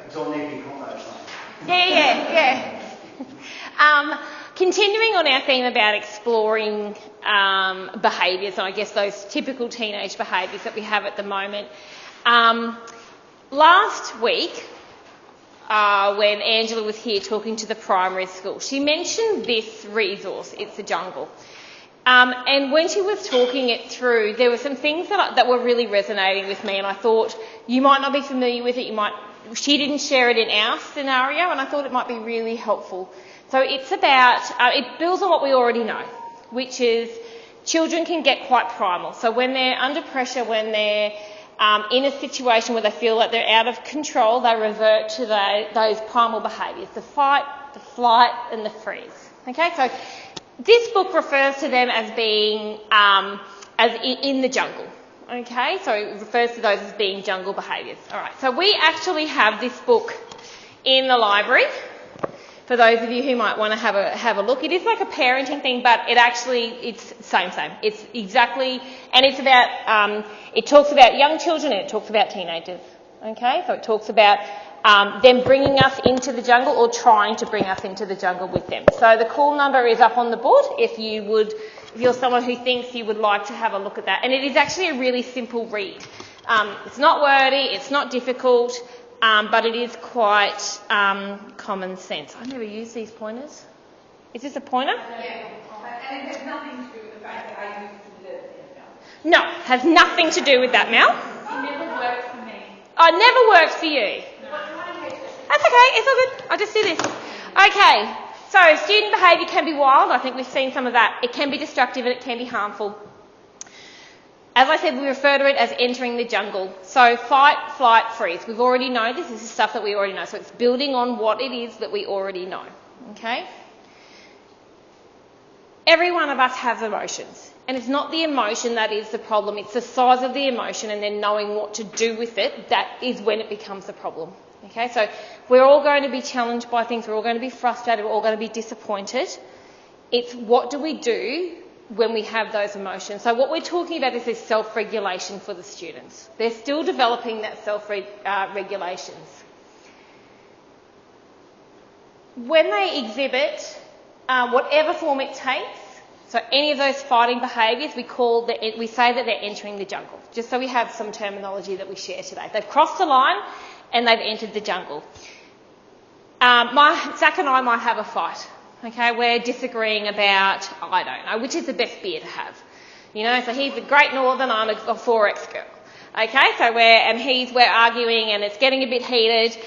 It's all neatly combo. Yeah. Continuing on our theme about exploring behaviours, and I guess those typical teenage behaviours that we have at the moment. Last week, when Angela was here talking to the primary school, she mentioned this resource, It's the Jungle. And when she was talking it through, there were some things that were really resonating with me, and I thought you might not be familiar with it. She didn't share it in our scenario, and I thought it might be really helpful. So it's about, it builds on what we already know, which is children can get quite primal. So when they're under pressure, when they're in a situation where they feel like they're out of control, they revert to those primal behaviours, the fight, the flight and the freeze. Okay, so this book refers to them as being in the jungle. Okay, so it refers to those as being jungle behaviours. All right, so we actually have this book in the library. For those of you who might want to have a look, it is like a parenting thing, but it's same. It's exactly, and it's about, it talks about young children and it talks about teenagers. Okay, so it talks about them bringing us into the jungle or trying to bring us into the jungle with them. So the call number is up on the board if you're someone who thinks you would like to have a look at that. And it is actually a really simple read. It's not wordy, it's not difficult. But it is quite common sense. I never use these pointers. Is this a pointer? Yeah, and it has nothing to do with the fact that I used to live in Mel. No, has nothing to do with that, Mel. It never worked for me. Oh, it never worked for you. No. That's okay, it's all good. I'll just do this. Okay, so student behaviour can be wild. I think we've seen some of that. It can be destructive and it can be harmful. As I said, we refer to it as entering the jungle. So fight, flight, freeze. We've already known this. This is stuff that we already know. So it's building on what it is that we already know. Okay? Every one of us has emotions. And it's not the emotion that is the problem. It's the size of the emotion and then knowing what to do with it. That is when it becomes a problem. Okay? So we're all going to be challenged by things. We're all going to be frustrated. We're all going to be disappointed. It's what do we do when we have those emotions. So what we're talking about is this self-regulation for the students. They're still developing that self-regulations. When they exhibit whatever form it takes, so any of those fighting behaviours, we say that they're entering the jungle, just so we have some terminology that we share today. They've crossed the line and they've entered the jungle. Zach and I might have a fight. Okay, we're disagreeing about, I don't know, which is the best beer to have. You know, so he's a Great Northern, I'm a 4X girl. Okay, so we're arguing and it's getting a bit heated.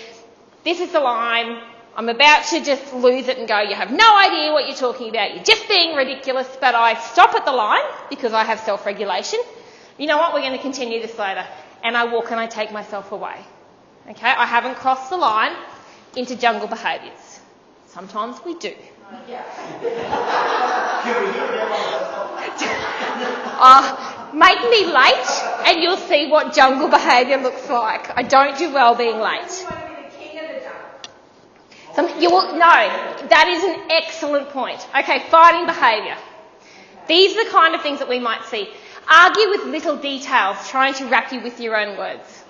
This is the line. I'm about to just lose it and go, you have no idea what you're talking about. You're just being ridiculous. But I stop at the line because I have self-regulation. You know what, we're going to continue this later. And I walk and I take myself away. Okay, I haven't crossed the line into jungle behaviours. Sometimes we do. Make me late and you'll see what jungle behaviour looks like. I don't do well being late. No, that is an excellent point. Okay, fighting behaviour. These are the kind of things that we might see. Argue with little details, trying to wrap you with your own words.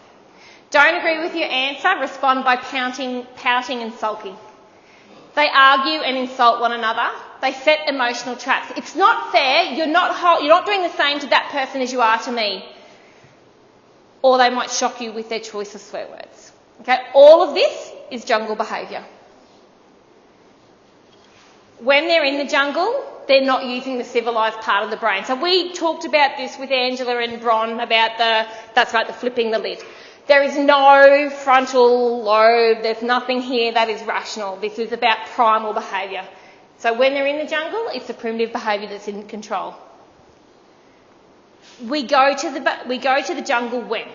Don't agree with your answer, respond by pouting and sulking. They argue and insult one another. They set emotional traps. It's not fair. You're not doing the same to that person as you are to me. Or they might shock you with their choice of swear words. Okay, all of this is jungle behaviour. When they're in the jungle, they're not using the civilised part of the brain. So we talked about this with Angela and Bron about the flipping the lid. There is no frontal lobe, there's nothing here that is rational. This is about primal behaviour. So when they're in the jungle, it's the primitive behaviour that's in control. We go to the jungle when?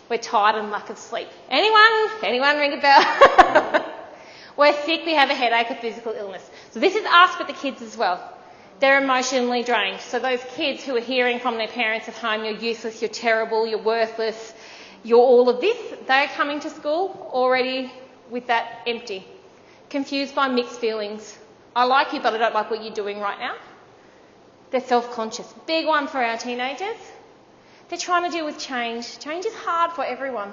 We're tired and lack of sleep. Anyone ring a bell? We're sick, we have a headache or physical illness. So this is us but the kids as well. They're emotionally drained. So those kids who are hearing from their parents at home, you're useless, you're terrible, you're worthless, you're all of this, they're coming to school already with that empty. Confused by mixed feelings. I like you, but I don't like what you're doing right now. They're self-conscious. Big one for our teenagers. They're trying to deal with change. Change is hard for everyone.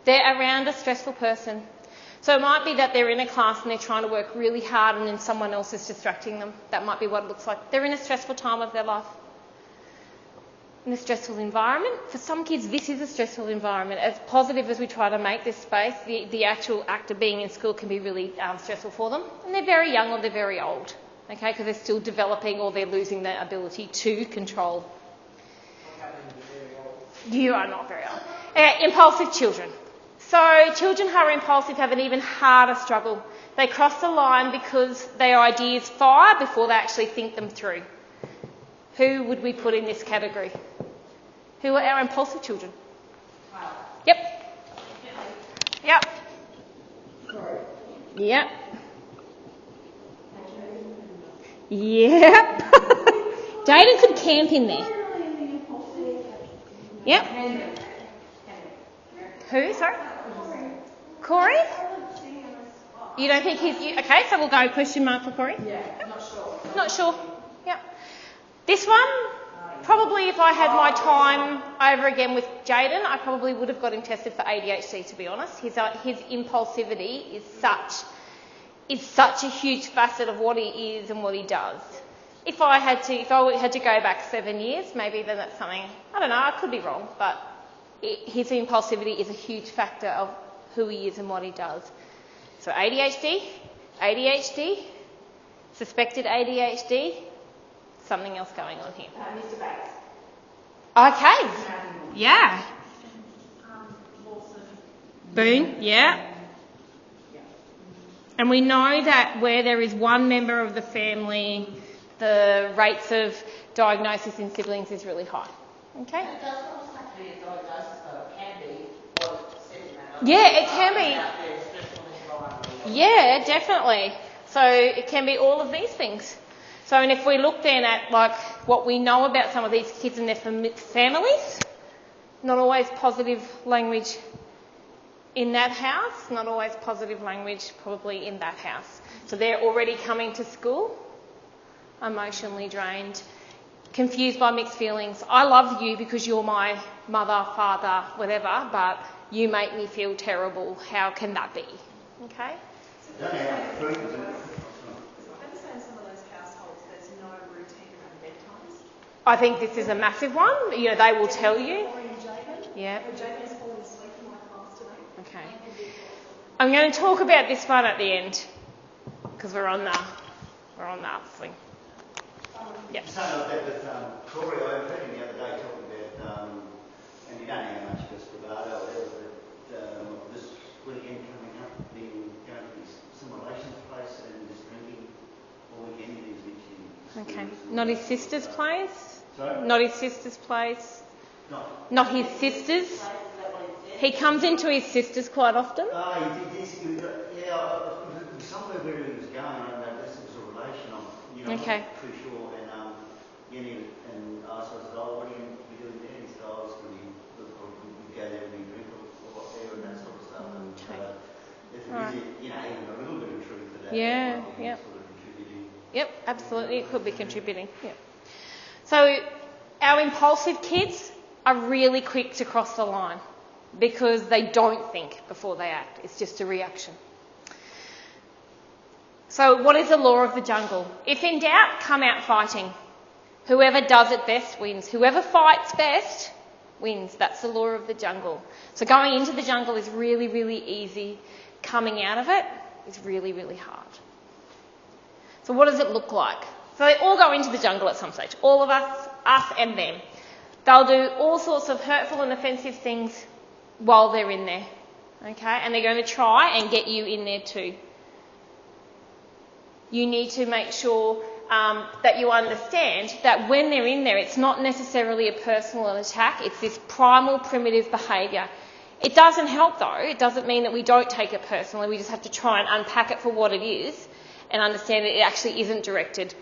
They're around a stressful person. So it might be that they're in a class and they're trying to work really hard and then someone else is distracting them. That might be what it looks like. They're in a stressful time of their life. In a stressful environment. For some kids, this is a stressful environment. As positive as we try to make this space, the actual act of being in school can be really stressful for them. And they're very young or they're very old, okay, because they're still developing or they're losing their ability to control. You are not very old. Impulsive children. So children who are impulsive have an even harder struggle. They cross the line because their ideas fire before they actually think them through. Who would we put in this category? Who are our impulsive children? Yep. Yep. Yep. Yep. Jaden could camp in there. Yep. Who, sorry? Corey? You don't think he's... Okay, so we'll go question mark for Corey. Yeah, not sure. Not sure. Yep. This one, probably if I had my time over again with Jaden, I probably would have got him tested for ADHD, to be honest. His impulsivity is such a huge facet of what he is and what he does. If I had to go back 7 years, maybe then that's something, I don't know, I could be wrong, but his impulsivity is a huge factor of who he is and what he does. So ADHD, suspected ADHD, something else going on here. Mr. Bates. Okay. Yeah. Lawson. Boone, yeah. And we know that where there is one member of the family, the rates of diagnosis in siblings is really high. Okay? It doesn't always have to be a diagnosis, though. It can be what it says in that. Yeah, it can be. Yeah, definitely. So it can be all of these things. So, and if we look then at like what we know about some of these kids and their families, not always positive language in that house, not always positive language probably in that house. So they're already coming to school emotionally drained, confused by mixed feelings. I love you because you're my mother, father, whatever, but you make me feel terrible. How can that be? Okay? I'd say in some of those households there's no routine around bedtimes. I think this is a massive one. You know, they will tell you. Yeah. Jaden's falling asleep in my class today. Okay. I'm going to talk about this one at the end because we're on the thing. Yep. Something like that with Corey, I heard him the other day talking about, and you don't know how much of this bravado or whatever, but this weekend coming up, being going to his some relations place and just drinking all weekend in his bitchy. Okay. Not his sister's place? Sorry? Not his sister's place? Not his sister's? He comes into his sister's quite often? Oh, he did this, somewhere where he was going, I don't know, this was a relation of, Okay. I'm not too sure, and I said, oh, what are you doing there? He said, oh, I was going to go there and drink or whatever and that sort of stuff. Okay. If there is, even a little bit of truth to that. Yeah, might be yep. sort of contributing. Yep, absolutely. It could be contributing. Yep. So our impulsive kids are really quick to cross the line because they don't think before they act. It's just a reaction. So what is the law of the jungle? If in doubt, come out fighting. Whoever does it best wins. Whoever fights best wins. That's the law of the jungle. So going into the jungle is really, really easy. Coming out of it is really, really hard. So what does it look like? So they all go into the jungle at some stage. All of us and them. They'll do all sorts of hurtful and offensive things while they're in there. Okay? And they're going to try and get you in there too. You need to make sure that you understand that when they're in there, it's not necessarily a personal attack. It's this primal, primitive behaviour. It doesn't help though. It doesn't mean that we don't take it personally. We just have to try and unpack it for what it is and understand that it actually isn't directed.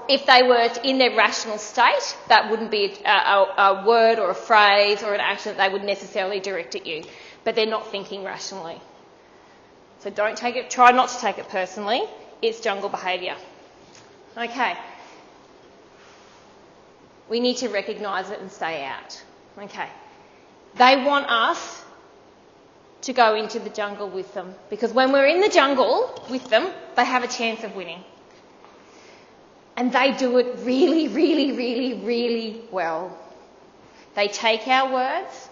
If they were in their rational state, that wouldn't be a word or a phrase or an action that they would necessarily direct at you. But they're not thinking rationally. So try not to take it personally. It's jungle behaviour. Okay. We need to recognise it and stay out. Okay. They want us to go into the jungle with them, because when we're in the jungle with them, they have a chance of winning. And they do it really, really, really, really well. They take our words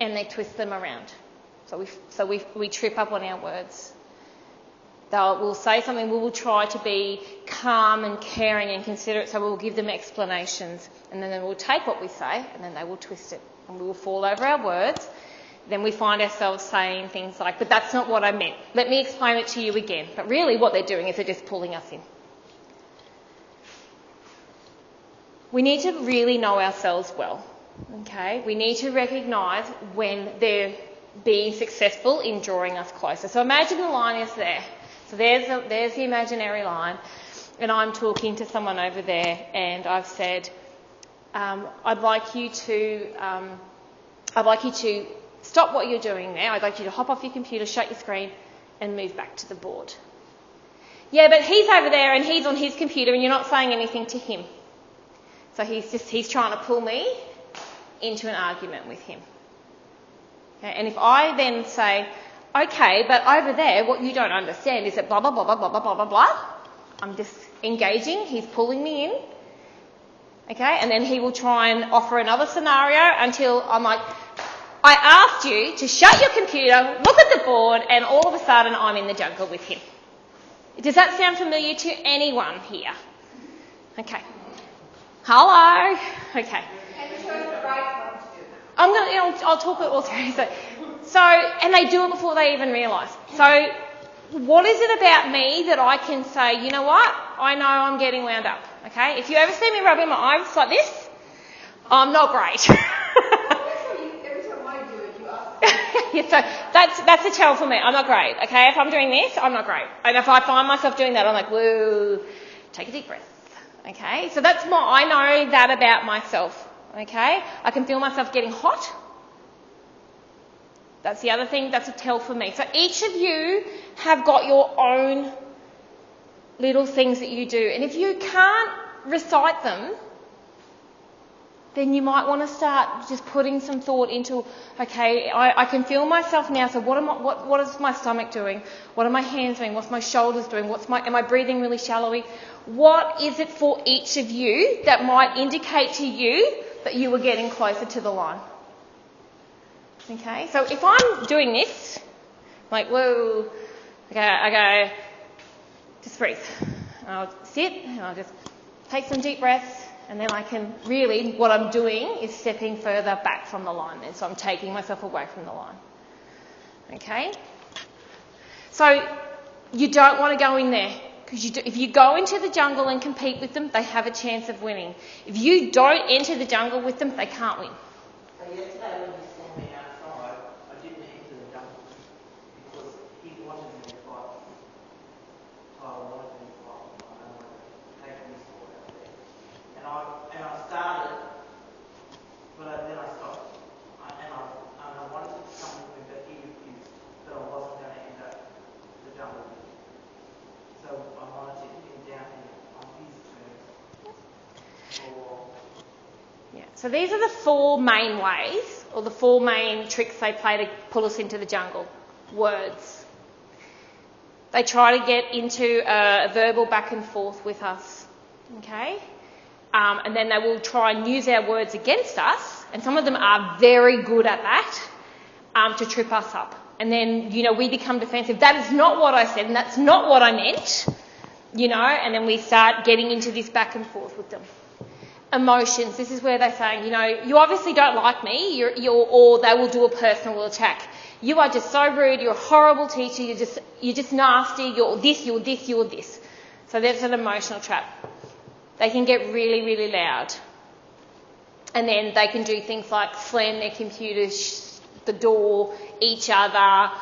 and they twist them around. So we trip up on our words. We'll say something, we will try to be calm and caring and considerate, so we'll give them explanations, and then we'll take what we say and then they will twist it, and we will fall over our words. Then we find ourselves saying things like, but that's not what I meant. Let me explain it to you again. But really what they're doing is they're just pulling us in. We need to really know ourselves well, okay? We need to recognise when they're being successful in drawing us closer. So imagine the line is there. So there's the imaginary line, and I'm talking to someone over there, and I've said, I'd like you to stop what you're doing now. I'd like you to hop off your computer, shut your screen, and move back to the board. Yeah, but he's over there and he's on his computer and you're not saying anything to him. So he's trying to pull me into an argument with him. Okay, and if I then say, okay, but over there, what you don't understand is that blah, blah, blah, blah, blah, blah, blah, blah, blah. I'm just engaging, he's pulling me in. Okay, and then he will try and offer another scenario until I'm like, I asked you to shut your computer, look at the board, and all of a sudden I'm in the jungle with him. Does that sound familiar to anyone here? Okay. Hello? Okay. And show the right one to do that. I'll talk it all through. So, and they do it before they even realise. So, what is it about me that I can say, you know what? I know I'm getting wound up. Okay? If you ever see me rubbing my eyes like this, I'm not great. Every time I do it, you ask. Yeah, so that's a tell for me. I'm not great. Okay? If I'm doing this, I'm not great. And if I find myself doing that, I'm like, whoa, take a deep breath. Okay? So I know that about myself. Okay? I can feel myself getting hot. That's the other thing, that's a tell for me. So each of you have got your own little things that you do. And if you can't recite them, then you might want to start just putting some thought into, okay, I can feel myself now, so what is my stomach doing? What are my hands doing? What's my shoulders doing? Am I breathing really shallowly? What is it for each of you that might indicate to you that you are getting closer to the line? Okay, so if I'm doing this, like, whoa, okay, I go, just breathe. And I'll sit and I'll just take some deep breaths, and then I can really, what I'm doing is stepping further back from the line then. So I'm taking myself away from the line. Okay? So you don't want to go in there, because if you go into the jungle and compete with them, they have a chance of winning. If you don't enter the jungle with them, they can't win. So yesterday when you saw me outside, I didn't enter the jungle because he wanted me to fight. Tyler wanted me to fight. I wanted to take me sword out there. And I started, but then I stopped. And I wanted to come with him, but he refused that I wasn't going to enter the jungle with him. So I wanted to hit him down on his terms. Yeah. So these are the four main ways, or the four main tricks they play to pull us into the jungle. Words. They try to get into a verbal back and forth with us. Okay? And then they will try and use our words against us, and some of them are very good at that, to trip us up. And then, we become defensive. That is not what I said, and that's not what I meant, and then we start getting into this back and forth with them. Emotions. This is where they're saying, you obviously don't like me, or they will do a personal attack. You are just so rude, you're a horrible teacher, you're just nasty, you're this, you're this, you're this. So that's an emotional trap. They can get really, really loud. And then they can do things like slam their computers, the door, each other.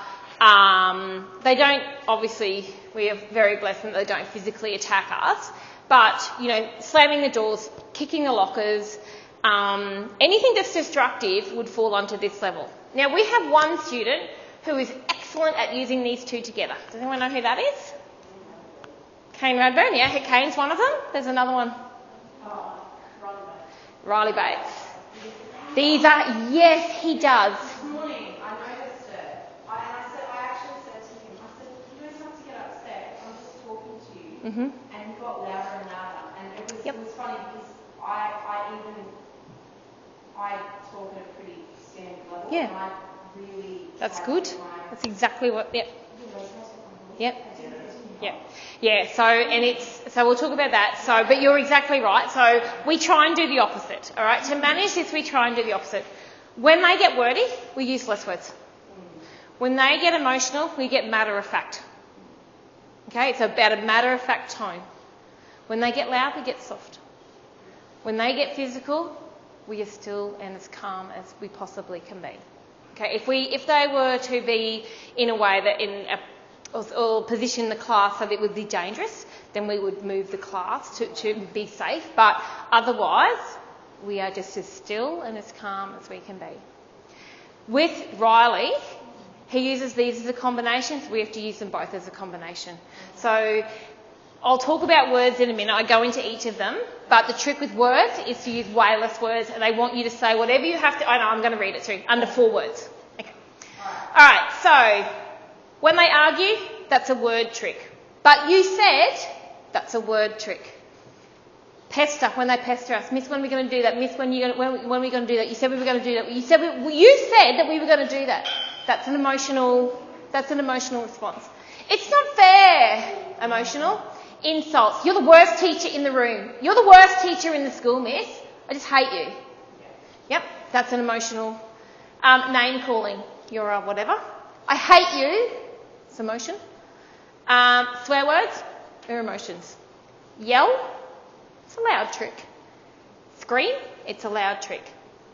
They don't, obviously, we are very blessed that they don't physically attack us. But, slamming the doors, kicking the lockers, anything that's destructive would fall onto this level. Now, we have one student who is excellent at using these two together. Does anyone know who that is? Kane Radburn, yeah, Kane's one of them. There's another one. Oh, Riley Bates. These are, yes, he does. This morning, I noticed it. I actually said to him, I said, you don't have to get upset. I'm just talking to you. Mm-hmm. And he got louder and louder. And it Yep. was funny because I talk at a pretty standard level. Yeah. And I really. That's try good. to That's exactly what, yep. Yep. Yeah. Yeah, so we'll talk about that. So, but you're exactly right. So we try and do the opposite, all right? To manage this, we try and do the opposite. When they get wordy, we use less words. When they get emotional, we get matter of fact. Okay, it's about a matter of fact tone. When they get loud, we get soft. When they get physical, we are still and as calm as we possibly can be. Okay, if they were to be in a way that or position the class so that it would be dangerous, then we would move the class to be safe. But otherwise, we are just as still and as calm as we can be. With Riley, he uses these as a combination, so we have to use them both as a combination. So I'll talk about words in a minute. I go into each of them, but the trick with words is to use way less words, and they want you to say whatever you have to. I know, I'm going to read it too. Under 4 words. Okay. All right. So when they argue, that's a word trick. But you said, that's a word trick. Pester, when they pester us. Miss, when are we going to do that? Miss, when are we going to do that? You said we were going to do that. You said that we were going to do that. That's an emotional response. It's not fair, emotional. Insults. You're the worst teacher in the room. You're the worst teacher in the school, miss. I just hate you. Yep, that's an emotional. Name calling. You're a whatever. I hate you. It's emotion. Swear words. They're emotions. Yell. It's a loud trick. Scream. It's a loud trick.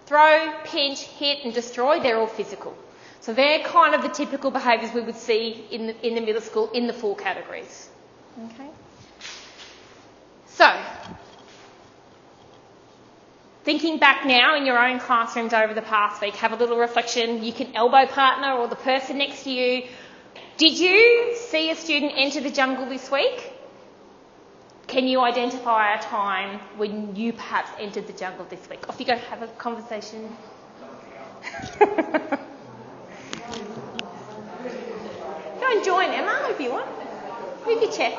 Throw, pinch, hit and destroy. They're all physical. So they're kind of the typical behaviours we would see in the middle school in the 4 categories. Okay. So, thinking back now in your own classrooms over the past week, have a little reflection. You can elbow partner or the person next to you. Did you see a student enter the jungle this week? Can you identify a time when you perhaps entered the jungle this week? Off you go, have a conversation. Go and join Emma if you want. Move your chair.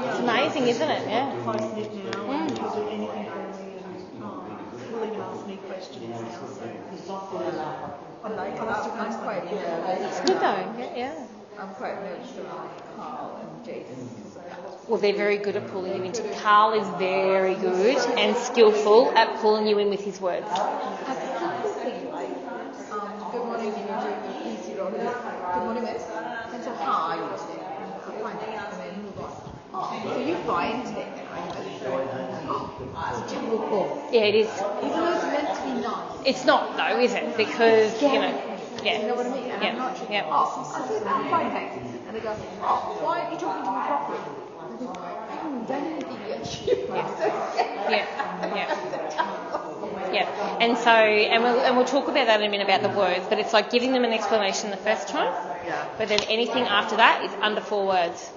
It's amazing, isn't it? Yeah. Close-knit now, and he'll do anything for me, and he'll even ask me questions now, so he's not I'm quite It's good though, yeah. I'm quite nervous around Carl and Jason. Well, they're very good at pulling you into. Carl is very good and skillful at pulling you in with his words. Good morning, you know, easy road. Good morning, miss. And so, how are you today? I'm fine. And then move on. So you fine today? Yeah, it is. Even though it's meant to be nice. It's not though, is it? Because, you know, yeah. You know what I mean? And I'm not sure. Yeah. I said, I'm fine, thanks. And they go, why aren't you talking to me properly? Don't anything yet. Yeah. And so, and we'll talk about that in a minute about the words, but it's like giving them an explanation the first time, but then anything after that is under 4 words.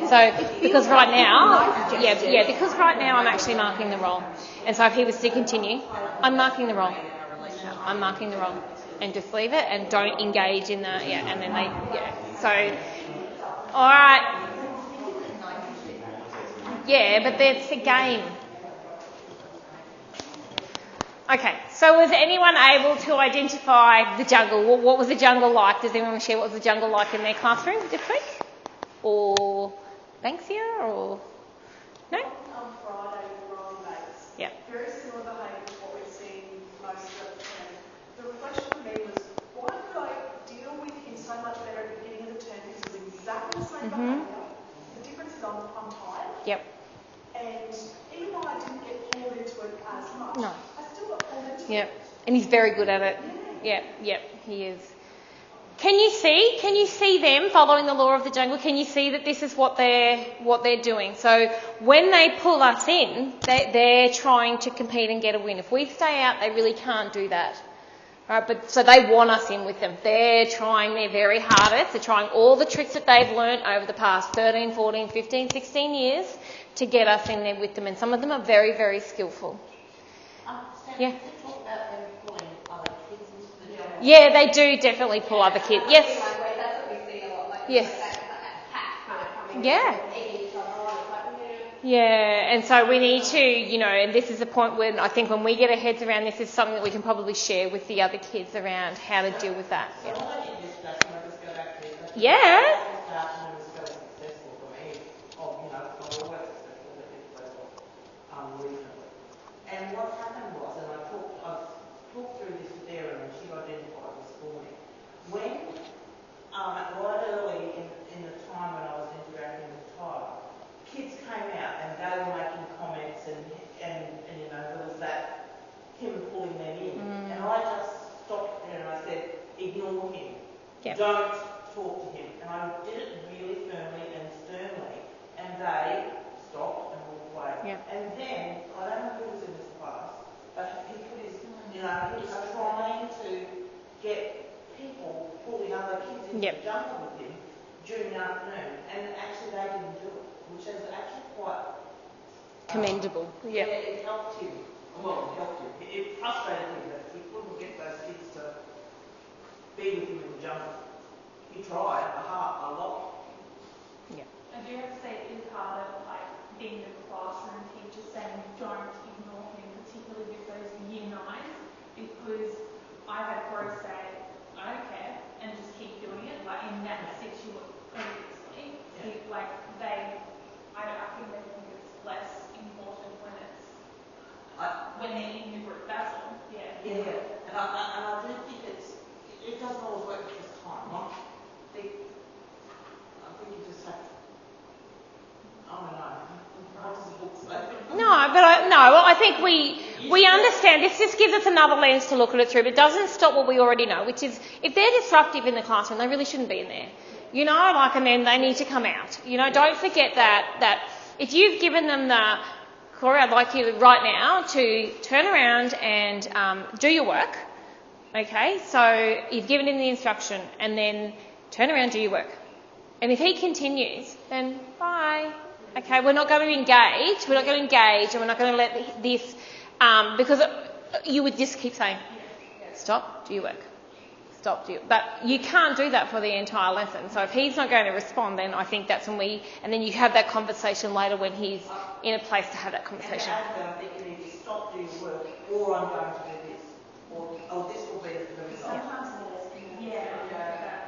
So, because right now, because right now I'm actually marking the role. And so if he was to continue, I'm marking the role. I'm marking the role. And just leave it and don't engage in that, and then So, alright. Yeah, but that's a game. Okay, so was anyone able to identify the jungle? What was the jungle like? Does anyone share what was the jungle like in their classroom this week? Or Banksia, or no? On Friday, rolling base. Yeah. Very similar behaviour to what we've seen most of the term. same behaviour. The difference is I'm tired. Yep. And even though I didn't get pulled into it as much, No. I still got pulled into it. Yep. And he's very good at it. Yep. Yep. He is. Can you see them following the law of the jungle? Can you see that this is what they're doing? So when they pull us in, they're trying to compete and get a win. If we stay out, they really can't do that. Right? But so they want us in with them. They're trying their very hardest. They're trying all the tricks that they've learnt over the past 13, 14, 15, 16 years to get us in there with them. And some of them are very, very skillful. Yeah. Yeah, they do definitely pull other kids. Yes. Yes. Yeah. Yeah, and so we need to, and this is the point when I think when we get our heads around this is something that we can probably share with the other kids around how to deal with that. Yeah. And what happened was, and I've talked through this with Erin, and she identified this for me. When, right early in the time when I was interacting with Tyler, kids came out and they were making comments and there was that him pulling them in. And I just stopped there and I said, ignore him. Yep. Don't talk to him. And I did it really firmly and sternly. And they stopped and walked away. Yep. And then, I don't know who was in this class, but he put his, he was trying to get people pulling other kids into the jungle with him during the afternoon. And actually they didn't do it, which is actually quite Commendable. Yeah. It helped him. Well, it helped him. It frustrated him that he couldn't get those kids to be with him in the jungle. He tried a lot. Yeah. I do have to say it is harder, being in the classroom, teachers saying don't ignore him, particularly with those year 9s, because I've had pros say, I don't care, and just keep doing it, in that situation previously. Yeah. I think they think it's less important when they're in the group, that's all. Yeah. And I do think it doesn't always work at this time. I think you just have to, I don't know. What does the book say? I think we understand. This just gives us another lens to look at it through, but it doesn't stop what we already know, which is if they're disruptive in the classroom, they really shouldn't be in there. And then they need to come out. Don't forget that if you've given them Corey, I'd like you right now to turn around and do your work. Okay, so you've given him the instruction and then turn around, do your work. And if he continues, then bye. Okay, we're not going to engage and we're not going to let this, because you would just keep saying, stop, do your work. Stop, do your, but you can't do that for the entire lesson. So if he's not going to respond, then I think that's when and then you have that conversation later when he's in a place to have that conversation. And after, I think you need to stop doing work, or I'm going to do this, or this will be the result. Sometimes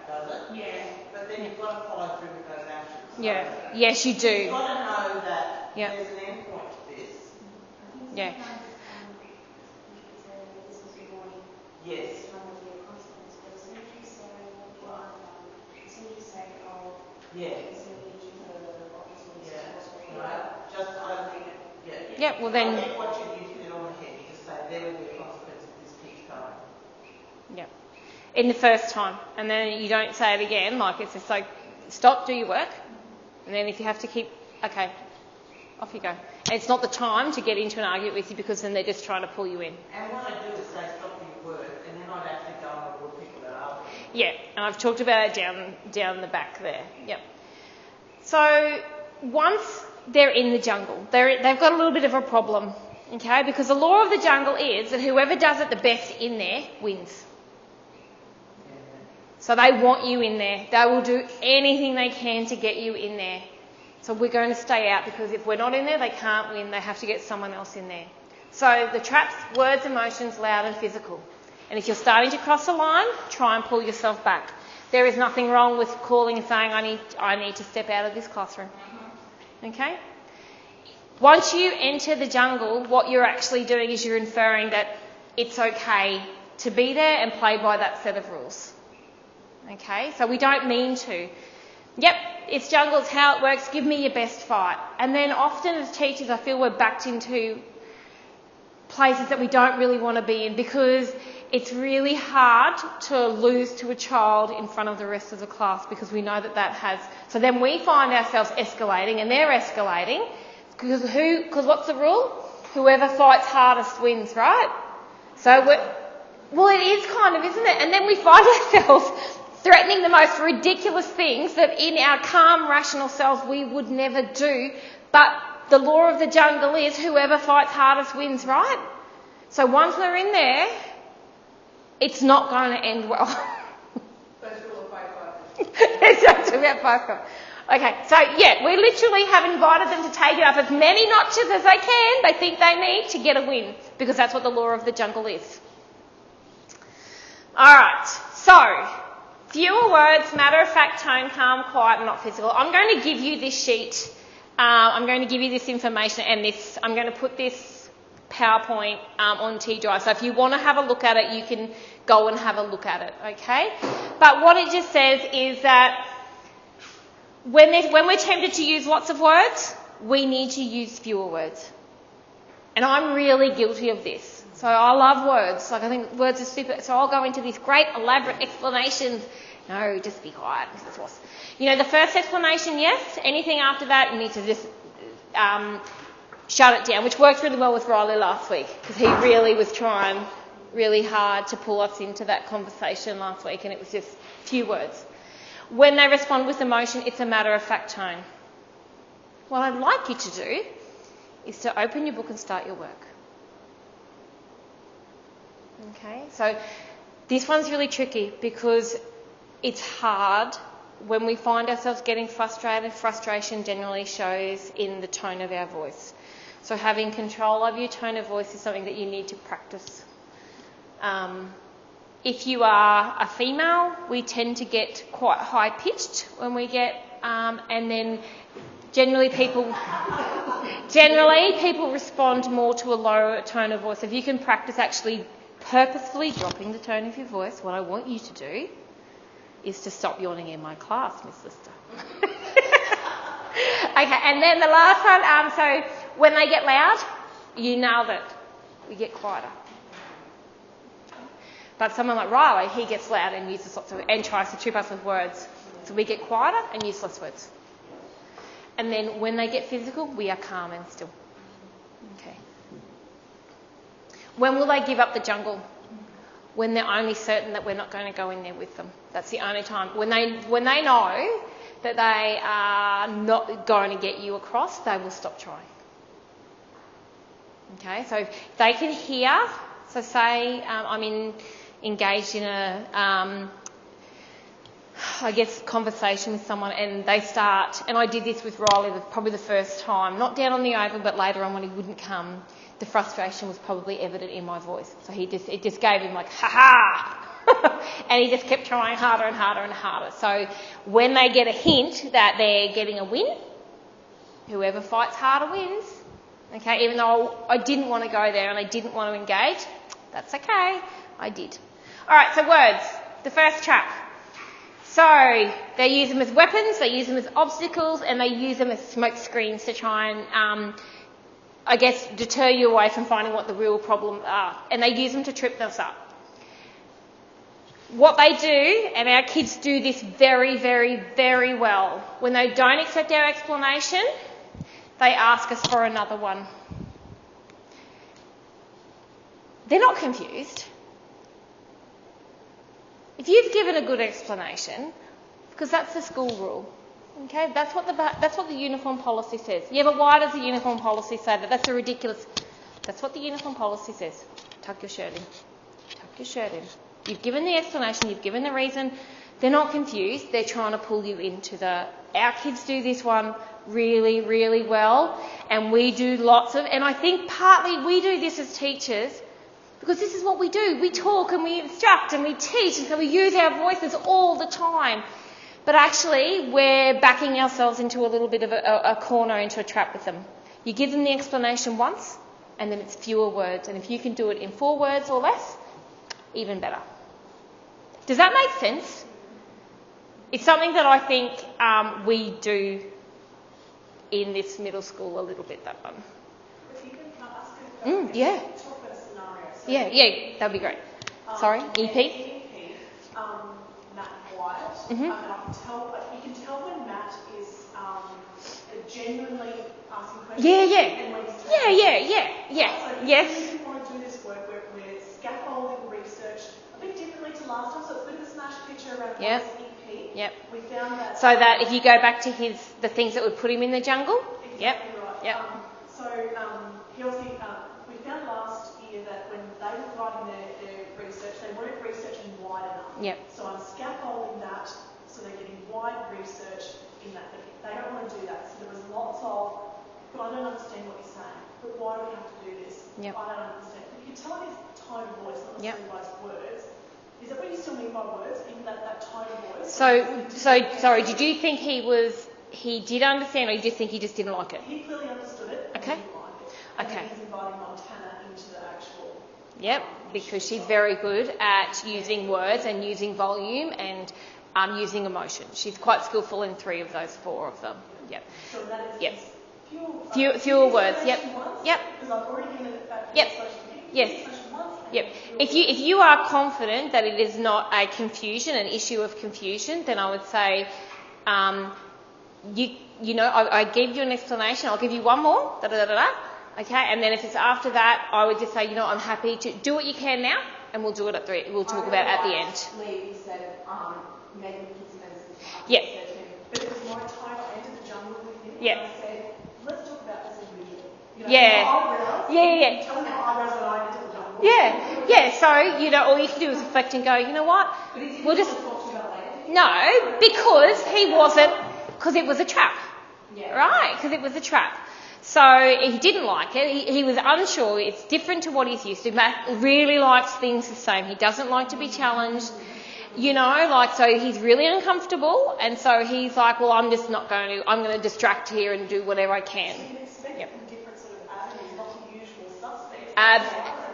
Does it? Yeah. But then you've got to follow through with those actions. Yeah. Yes, you do. You've got to know that there's an end point to this. Yeah. Yes. Yeah. Yeah, well then. I think what you hit it on the head, you just say there will be a consequence if this keeps going. Yeah. In the first time. And then you don't say it again, it's just stop, do your work. And then if you have to keep, okay, off you go. And it's not the time to get into an argument with you because then they're just trying to pull you in. And what I do is say stop your work, and then I'd actually go and reward people that are. Yeah, and I've talked about it down the back there. Yep. So once they're in the jungle, they've got a little bit of a problem, okay? Because the law of the jungle is that whoever does it the best in there wins. So they want you in there. They will do anything they can to get you in there. So we're going to stay out because if we're not in there, they can't win. They have to get someone else in there. So the traps, words, emotions, loud and physical. And if you're starting to cross the line, try and pull yourself back. There is nothing wrong with calling and saying, I need to step out of this classroom. Okay? Once you enter the jungle, what you're actually doing is you're inferring that it's okay to be there and play by that set of rules. Okay? So we don't mean to. Yep, it's jungle, it's how it works, give me your best fight. And then often as teachers, I feel we're backed into places that we don't really want to be in because it's really hard to lose to a child in front of the rest of the class because we know that has... So then we find ourselves escalating and they're escalating because what's the rule? Whoever fights hardest wins, right? So well, it is kind of, isn't it? And then we find ourselves threatening the most ridiculous things that in our calm, rational selves we would never do. But the law of the jungle is whoever fights hardest wins, right? So once we're in there, it's not going to end well. First rule of fight. Exactly, about 5. Okay, so yeah, we literally have invited them to take it up as many notches as they think they need to get a win, because that's what the law of the jungle is. Alright, so, fewer words, matter-of-fact tone, calm, quiet, and not physical. I'm going to give you this sheet, I'm going to give you this information and this, I'm going to put this PowerPoint on T-Drive. So if you want to have a look at it, you can go and have a look at it, okay? But what it just says is that when we're tempted to use lots of words, we need to use fewer words. And I'm really guilty of this. So I love words. Like, I think words are super. So I'll go into these great elaborate explanations. No, just be quiet, Mrs. Ross. You know, the first explanation, yes. Anything after that, you need to just shut it down, which worked really well with Riley last week because he really was trying really hard to pull us into that conversation last week, and it was just few words. When they respond with emotion, it's a matter-of-fact tone. What I'd like you to do is to open your book and start your work. Okay, so this one's really tricky because it's hard when we find ourselves getting frustrated. Frustration generally shows in the tone of our voice. So having control of your tone of voice is something that you need to practice. If you are a female, we tend to get quite high-pitched when we get, and then generally people respond more to a lower tone of voice. If you can practice actually purposefully dropping the tone of your voice, what I want you to do is to stop yawning in my class, Miss Lister. Okay, and then the last one, so when they get loud, you nailed it. We get quieter. But someone like Riley, he gets loud and uses lots of, and tries to trip us with words. So we get quieter and use less words. And then when they get physical, we are calm and still. Okay. When will they give up the jungle? When they're only certain that we're not going to go in there with them. That's the only time. When they know that they are not going to get you across, they will stop trying. Okay, so if they can hear, so say I'm engaged in a, conversation with someone, and they start, and I did this with Riley probably the first time, not down on the oval, but later on when he wouldn't come, the frustration was probably evident in my voice. So it just gave him like, ha-ha! And he just kept trying harder and harder and harder. So when they get a hint that they're getting a win, whoever fights harder wins. Okay, even though I didn't want to go there and I didn't want to engage, that's okay, I did. Alright, so words. The first trap. So they use them as weapons, they use them as obstacles, and they use them as smoke screens to try and, deter you away from finding what the real problems are. And they use them to trip us up. What they do, and our kids do this very, very, very well, when they don't accept our explanation, they ask us for another one. They're not confused. If you've given a good explanation, because that's the school rule, okay, that's what the uniform policy says. Yeah, but why does the uniform policy say that? That's a ridiculous. That's what the uniform policy says. Tuck your shirt in. Tuck your shirt in. You've given the explanation. You've given the reason. They're not confused. They're trying to pull you into the. Our kids do this one really, really well, and we do lots of. And I think partly we do this as teachers. Because this is what we do. We talk and we instruct and we teach, and so we use our voices all the time. But actually, we're backing ourselves into a little bit of a corner, into a trap with them. You give them the explanation once, and then it's fewer words. And if you can do it in 4 words or less, even better. Does that make sense? It's something that I think we do in this middle school a little bit, that one. If you can ask a Yeah. talk about a scenario. So Yeah, that'd be great. Sorry, EP? Matt Wyatt. Mhm. And you can tell when Matt is genuinely asking questions. Yeah. And when he's Yeah. So Yes. if you want to do this work, we're scaffolding research a bit differently to last time, so it's a bit of a smash picture around Yep. this EP. Yep. We found that. So that if you go back to the things that would put him in the jungle. Exactly right. Yep. He obviously, we found last year that when they were writing their research, they weren't researching wide enough. Yep. So I'm scaffolding that so they're getting wide research in that. But they don't want to do that. So there was lots of, but I don't understand what you're saying. But why do we have to do this? Yep. I don't understand. But you can tell his tone of voice, not Yep. necessarily by his words. Is that what you still mean by words? Even that tone of voice? So sorry, did you think he did understand, or you just think he just didn't like it? He clearly understood it. And Okay. he didn't like it. And Okay. then he's inviting Montana into the actual. Yep, because she's very good at using words and using volume and using emotion. She's quite skillful in 3 of those 4 of them. Yep. So that is Yep. fewer words. Yep. Yep. Because I've already given it that Yep. explanation. Yes. Yep. If you are confident that it is not a confusion, an issue of confusion, then I would say, I gave you an explanation. I'll give you one more. Okay. And then if it's after that, I would just say, I'm happy to do what you can now, and we'll do it at 3. We'll talk about it at the end. Lee said, maybe participants. Yeah. But it was my time. I entered the jungle with him. Yeah. And I said, let's talk about this individually. Yeah. Eyebrows. Yeah. Tell me my eyebrows when I entered the jungle. Yeah. So all you can do is reflect and go, you know what? We'll just Talk to you about later. no, because it was a trap. Yeah. Right, because it was a trap. So he didn't like it. He was unsure. It's different to what he's used to. Matt really likes things the same. He doesn't like to be challenged. So he's really uncomfortable. And so he's like, well, I'm going to distract here and do whatever I can. You can expect Yep. from different sort of avenues, not the usual suspects.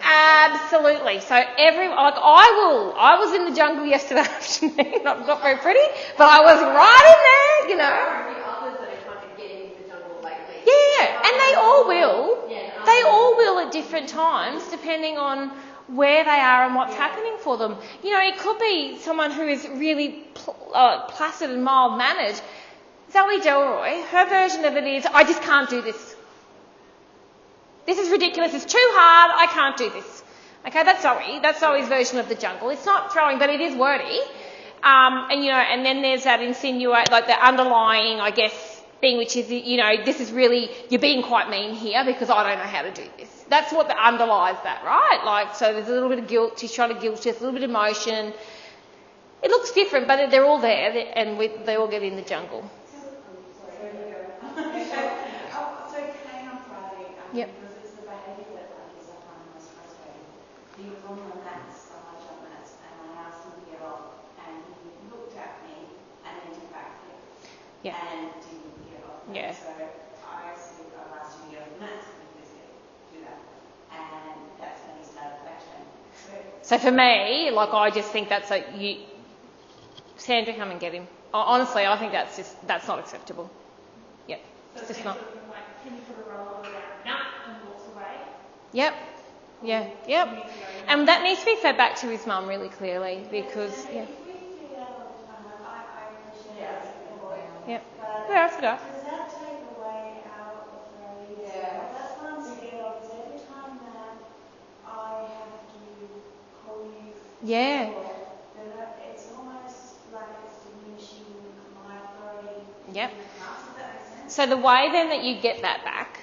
Absolutely. So I was in the jungle yesterday afternoon. Not very pretty, but I was right in there, There are others that are kind of getting into the jungle lately. Yeah, and they all will. Yeah. They all will at different times, depending on where they are and what's happening for them. It could be someone who is really placid and mild-mannered. Zoe Delroy, her version of it is, I just can't do this. This is ridiculous. It's too hard. I can't do this. Okay, that's Zoe. That's Zoe's version of the jungle. It's not throwing, but it is wordy. And then there's that insinuate, like the underlying, I guess, thing, which is, this is really, you're being quite mean here because I don't know how to do this. That's what underlies that, right? So there's a little bit of guilt. She's trying to guilt us, a little bit of emotion. It looks different, but they're all there, and they all get in the jungle. So Kane on Friday, Yep. because it's the behaviour that I find most frustrating. He was on the mats, the high jump mats, and I asked him to get off, and he looked at me and then took back here. Yeah. And didn't get off. Yeah. So I asked him to get off the mats because he do that. And that's when he started lecturing. So for me, I just think that's Sandra, come and get him. Honestly, I think that's not acceptable. Yep. So It's just it's not. sort of like, can you put a roll around nut and walks away? Yep. Yeah. Yep. And that needs to be fed back to his mum really clearly because, yeah. If we do that all the time, I appreciate it. Yep. But Where else to go? does that take away our authority? Yeah. That's what I'm scared of, is every time that I have to call you Yeah. then it's almost like it's diminishing my authority. Yep. In the class. Does that make sense? So the way then that you get that back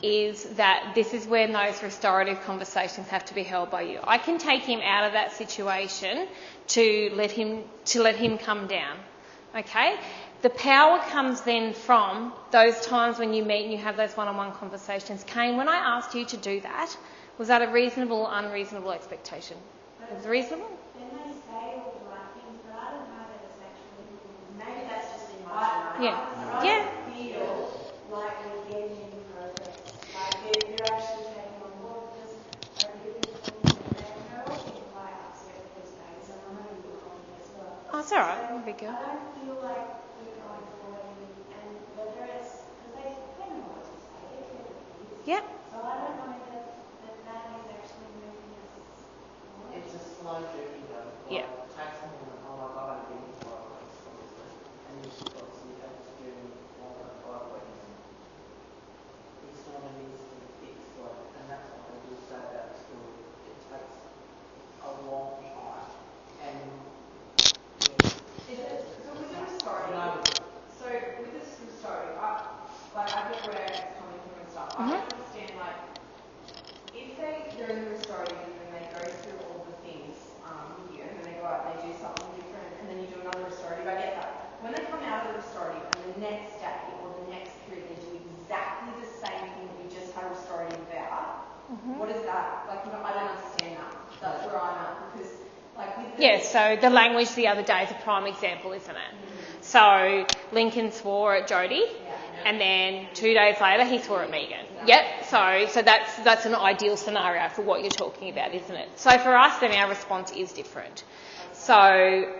is that this is when those restorative conversations have to be held by you. I can take him out of that situation to let him come down. Okay? The power comes then from those times when you meet and you have those one-on-one conversations. Kane, when I asked you to do that, was that a reasonable or unreasonable expectation? It was reasonable? Then they say all the right things, but I don't know that it's actually. Maybe that's just emotion. Yeah. I Yeah. feel like we're getting any progress. Like they're actually taking on board because over the things and they're all being quite upset with these days, and I know you're calling as well. Oh, it's all right. So Big girl. I don't feel like we're going forward and whether it's, because they know what to say, it's their kids. Yep. So I don't know that that is actually moving us forward. It's a slow journey though. Yeah. Take someone, oh my God, I've been here 5 weeks, obviously. And you've got to see that journey longer than 5 weeks. It's not an instant fix, like, and that's what I will say about the school. It takes a long time. And Is it, so with the restorative, I get where it's coming from and stuff. I don't understand, like, if they're in the restorative and they go through all the things with you, and then they go out and they do something different, and then you do another restorative, I get that. When they come out of the restorative and the next day or the next period they do exactly the same thing that we just had a restorative about, what is that? Like, no, I don't understand that. That's where I'm at, because, like, with the... Yeah, so the language the other day is a prime example, isn't it? So Lincoln swore at Jodie, and then 2 days later he swore at Megan. Yep. So that's an ideal scenario for what you're talking about, isn't it? So for us, then our response is different. So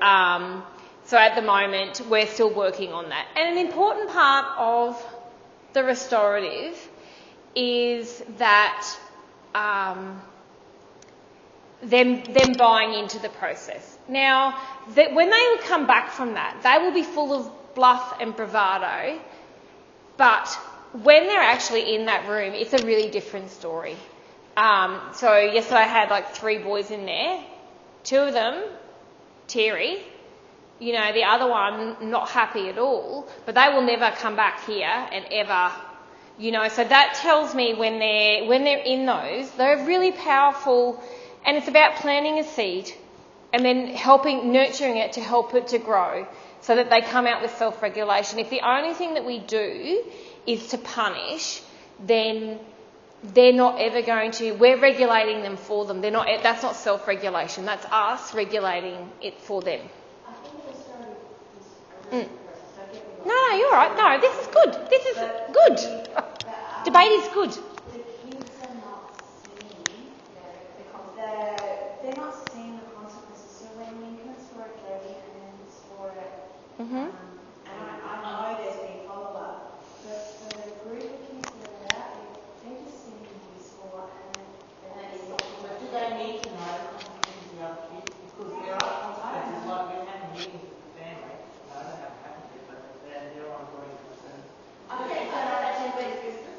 at the moment we're still working on that, and an important part of the restorative is that them buying into the process. Now, when they come back from that, they will be full of bluff and bravado, but when they're actually in that room, it's a really different story. So yesterday I had like 3 boys in there, 2 of them teary, the other one not happy at all, but they will never come back here and ever, so that tells me when they're in those, they're really powerful, and it's about planting a seed and then nurturing it to help it to grow so that they come out with self-regulation. If the only thing that we do is to punish, then they're not ever going to, we're regulating them for them. That's not self-regulation, that's us regulating it for them. I think the restorative is a really good process. Don't get me wrong. No, you're right. No, this is good. This is good. Debate is good. The kids are not seeing they're not seeing the consequences. So when Lincoln swore at Jodie and then swore at and I know there's been follow-up, but for the group of kids that are out there, they're just seeing you swore and it's not. But do they need to know the consequences of the other kids? Because there are consequences, like we've had meetings with the family. No, they haven't happened yet, but they're on going to listen. I think that but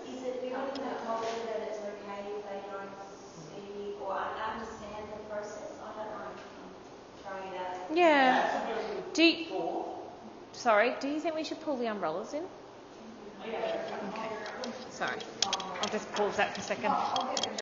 is it building the culture that it's okay if they don't see or understand the process? I don't know. I'm throwing it out. Yeah. That's a very good Sorry, do you think we should pull the umbrellas in? Okay. Sorry. I'll just pause that for a second.